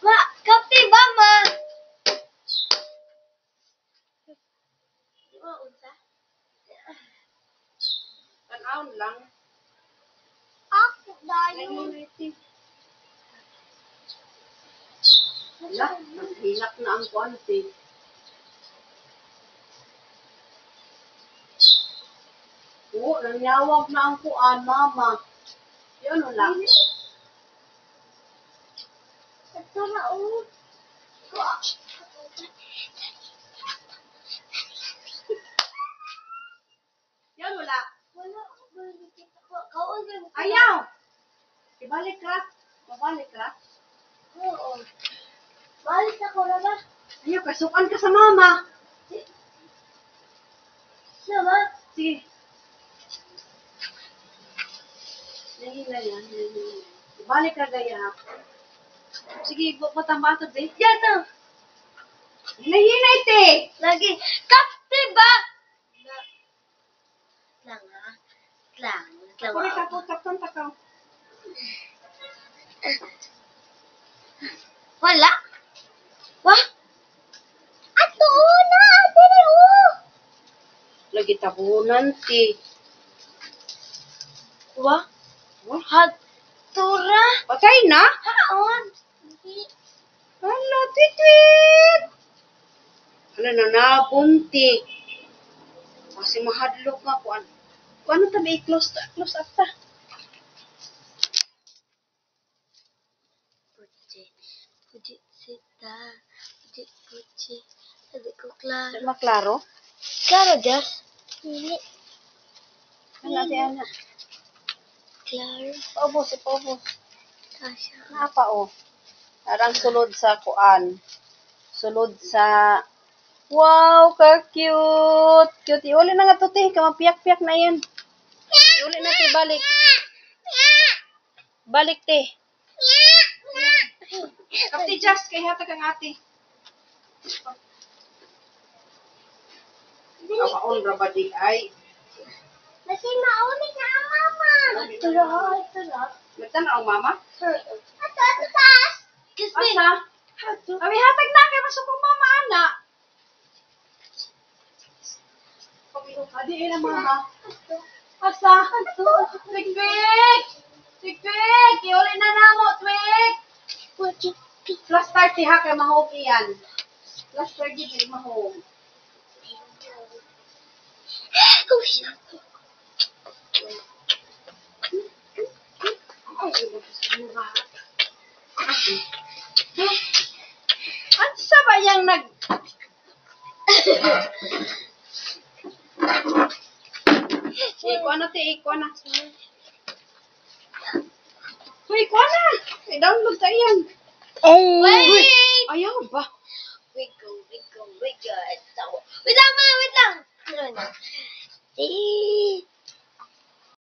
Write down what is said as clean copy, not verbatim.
Ma, kapti ba, ma? Di ba, unsa? Tanawon lang. Ako, dayon. Wala, hilak na ang kuante. Oo, nanyawag na ang kuan, mama. Yun lang. Ito na, oh. Yun wala. Wala, kausap ko. Ayaw! Ibalik ka. Mabalik ka. Oo. Balik ako na ba? Ayaw, kasukan ka sa mama. Sama? Sige. Nahila yan. Ibalik ka gaya. Sige, matambatod eh. Yan na. Hinahinay te. Lagi. Kapti ba? Lang ha? Lang. Kuri ka po, takton takaw. Wala? Wah? Ato na! Dili oh! Lagi tabunan ti. Wah? Hatura? Patay na? Haon? Hala, titwit. Hala, nanabunti. Kasi mahadlok nga po. Ano tabi i-close up ta? Puji sita. Puji. Sabi ko klaro. Di maklaro? Klaro, Jas? Hindi. Hala, di anak. Klaro. Paubo, si paubo. Kasha. Napa o? Arang sulod sa kuan. Sulod sa... Wow, ka-cute! Cute. Iuli na nga to, te. Kamapiyak-piyak na yan. Iuli na, te. Balik. Balik, te. Kapti, Just. Kaya hata kang ate. Kapaon ra ba di ay? Kasi maulit na ang mama. Ito na. Nagtan ang mama? Ato, taas. Kasi. Asa? Kami hatag na kay masukong mama, ana. Adi na mama. Asa? Tikwik! Tikwik! Iuli na namo, Twik! Plus 30 ha kay mahog iyan. Plus 30 kay mahog. Oh, shit. Ano sa ba yung nag... Ikuha na, te. Ikuha na. Uy, ikuha na. I-download ka yan. Wait! Ayaw ba?